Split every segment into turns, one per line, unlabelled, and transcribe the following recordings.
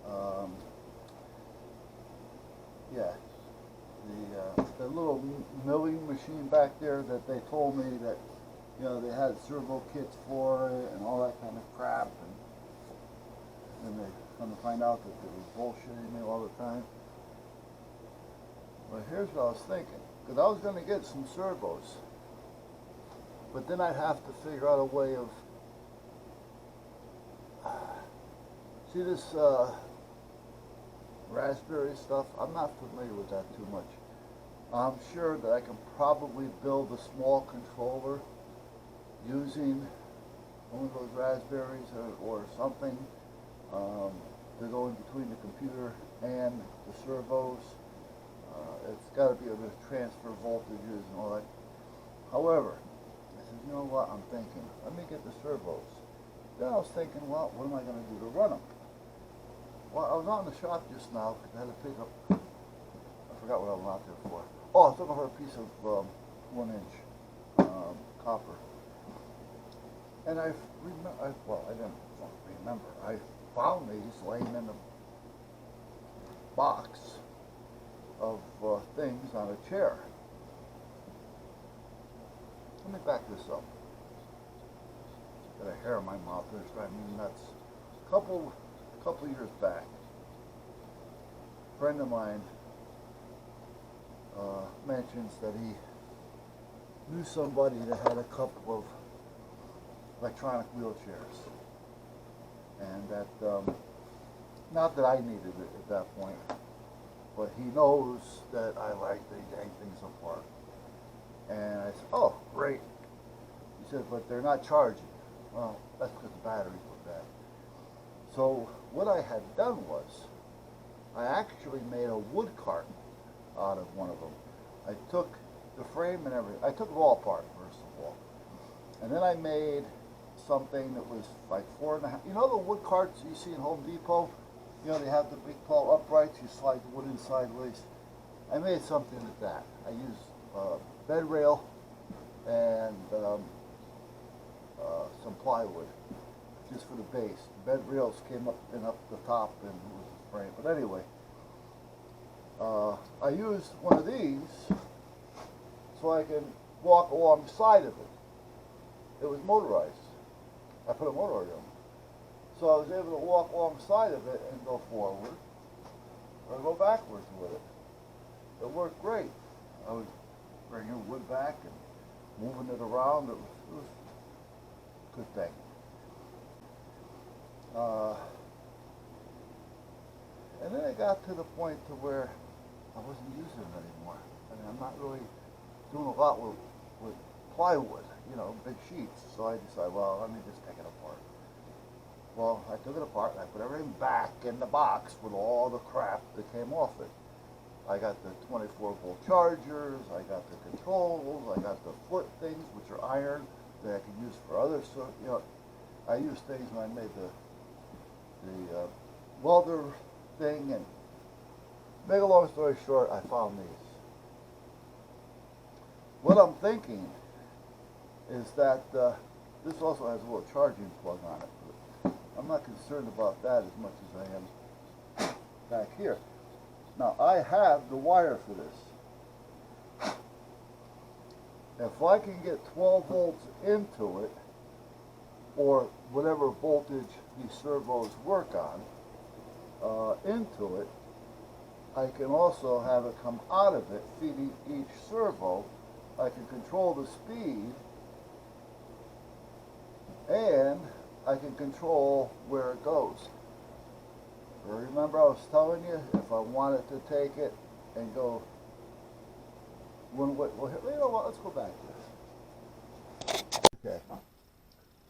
um, yeah, the little milling machine back there that they told me that, you know, they had servo kits for it and all that kind of crap, and they come to find out that they were bullshitting me all the time. Well, here's what I was thinking, because I was going to get some servos, but then I'd have to figure out a way of, see this raspberry stuff, I'm not familiar with that too much. I'm sure that I can probably build a small controller using one of those raspberries or something to go in between the computer and the servos. It's got to be able to transfer voltages and all that. However, I said, you know what, I'm thinking, let me get the servos. Then I was thinking, well, what am I going to do to run them? Well, I was out in the shop just now because I had to pick up, I forgot what I went out there for. Oh, I was looking for a piece of 1-inch copper. And I didn't remember. I found these laying in a box of things on a chair. Let me back this up. Got a hair in my mouth. It's driving me nuts. A couple years back, a friend of mine mentions that he knew somebody that had a couple of electronic wheelchairs, and that not that I needed it at that point, but he knows that I like to yank things apart. And I said, oh, great. He said, but they're not charging. Well, that's because the batteries were bad. So what I had done was, I actually made a wood cart out of one of them. I took the frame and everything. I took it all apart, first of all. And then I made something that was like 4.5. You know the wood carts you see in Home Depot? You know, they have the big tall uprights, you slide the wood in sideways. I made something like that. I used bed rail and some plywood just for the base. The bed rails came up the top and it was the frame. But anyway, I used one of these so I can walk alongside of it. It was motorized. I put a motor on it. So I was able to walk alongside of it and go forward or go backwards with it. It worked great. I was bringing wood back and moving it around. It was a good thing. And then it got to the point to where I wasn't using it anymore. I mean, I'm not really doing a lot with plywood, you know, big sheets. So I decided, well, let me just take it apart. Well, I took it apart and I put everything back in the box with all the crap that came off it. I got the 24-volt chargers, I got the controls, I got the foot things, which are iron, that I can use for other, you know, I used things when I made the welder thing, and make a long story short, I found these. What I'm thinking is that this also has a little charging plug on it. But I'm not concerned about that as much as I am back here. Now, I have the wire for this. If I can get 12 volts into it, or whatever voltage these servos work on, into it, I can also have it come out of it, feeding each servo. I can control the speed, and I can control where it goes. Remember I was telling you, if I wanted to take it and go one way, well, you know what, let's go back to this. Okay,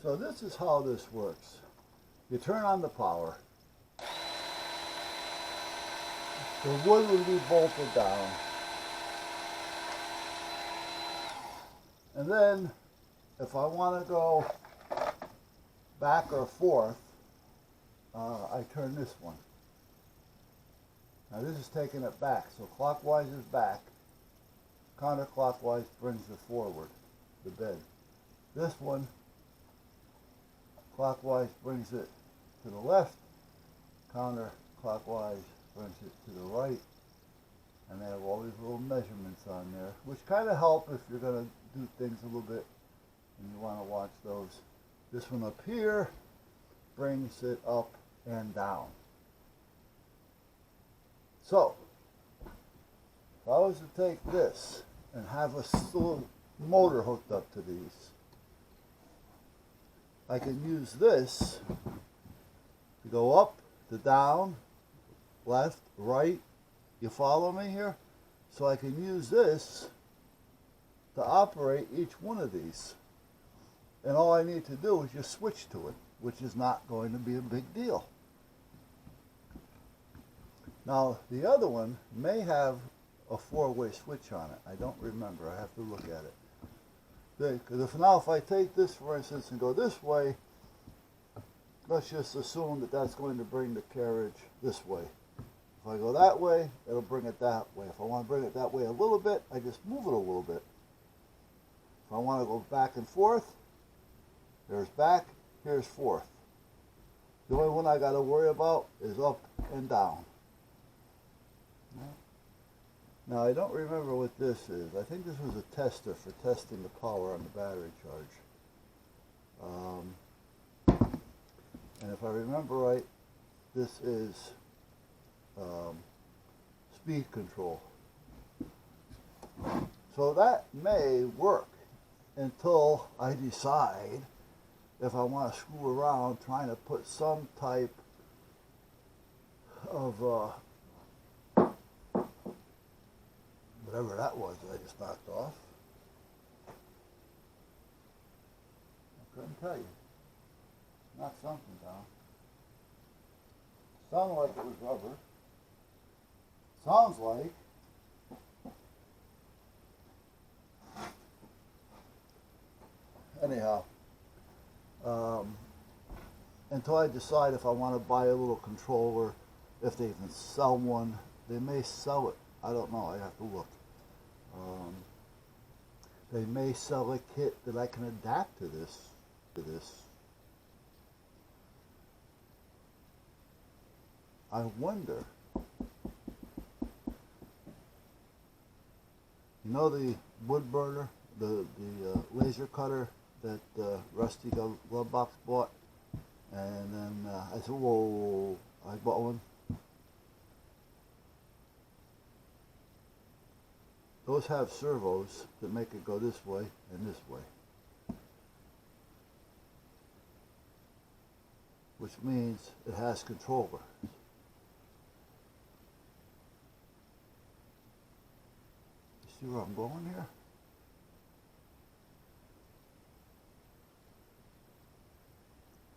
so this is how this works. You turn on the power. The wood will be bolted down. And then, if I want to go back or forth, I turn this one. Now this is taking it back, so clockwise is back, counterclockwise brings it forward, the bed. This one, clockwise brings it to the left, counterclockwise brings it to the right, and they have all these little measurements on there, which kind of help if you're going to do things a little bit and you want to watch those. This one up here brings it up and down. So, if I was to take this and have a little motor hooked up to these, I can use this to go up, to down, left, right. You follow me here? So I can use this to operate each one of these. And all I need to do is just switch to it, which is not going to be a big deal. Now, the other one may have a four-way switch on it. I don't remember. I have to look at it. Because if I take this, for instance, and go this way, let's just assume that that's going to bring the carriage this way. If I go that way, it'll bring it that way. If I want to bring it that way a little bit, I just move it a little bit. If I want to go back and forth, there's back, here's forth. The only one I got to worry about is up and down. Now, I don't remember what this is. I think this was a tester for testing the power on the battery charge. And if I remember right, this is speed control. So that may work until I decide if I want to screw around trying to put some type of whatever that was that I just knocked off. I couldn't tell you. Knocked something down. Sounded like it was rubber. Sounds like. Anyhow, until I decide if I want to buy a little controller, if they even sell one. They may sell it. I don't know. I have to look. They may sell a kit that I can adapt to this. I wonder. You know the wood burner, the laser cutter that Rusty Glove Box bought, and then I said, "Whoa!" I bought one. Those have servos that make it go this way and this way. Which means it has controller. You see where I'm going here?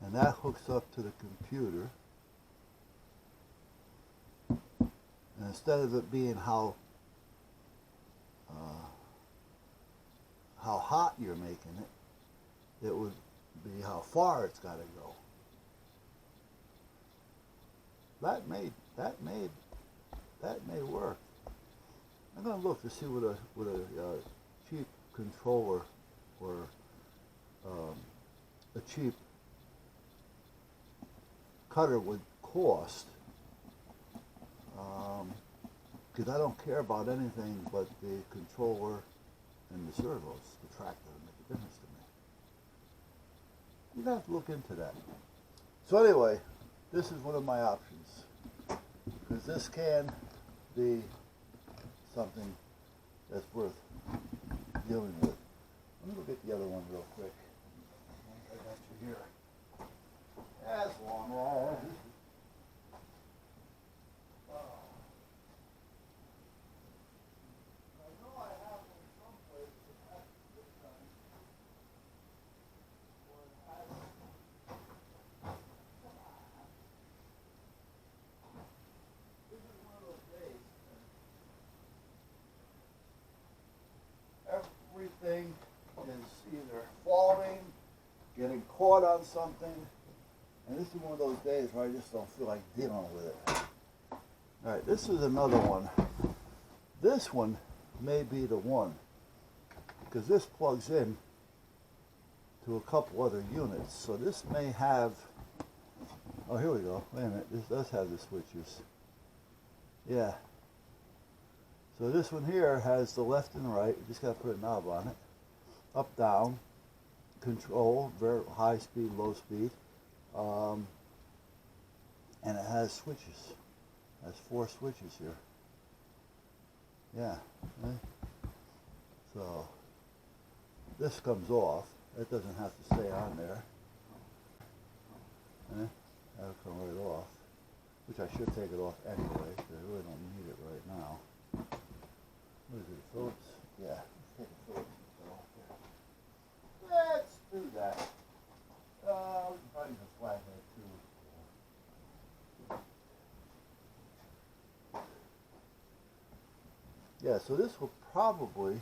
And that hooks up to the computer. And instead of it being how hot you're making it, it would be how far it's got to go. That may work. I'm going to look to see what a cheap controller or a cheap cutter would cost. Because I don't care about anything but the controller and the servos. The track doesn't make a difference to me. You'd have to look into that. So anyway, this is one of my options. Because this can be something that's worth dealing with. Let me go get the other one real quick. I got you here. As long as... everything is either falling, getting caught on something, and this is one of those days where I just don't feel like dealing with it. Alright, this is another one. This one may be the one, because this plugs in to a couple other units, so this may have Oh, here we go. Wait a minute. This does have the switches. Yeah. So this one here has the left and right. You just got to put a knob on it. Up, down, control, very high speed, low speed. And it has switches. It has 4 switches here. Yeah. Okay. So this comes off. It doesn't have to stay on there. That'll come right off. Which I should take it off anyway, because I really don't need it right now. What is it, Phillips? Yeah, let's take a Phillips and put it off there. Let's do that. We can probably use a flathead too. Yeah, so this will probably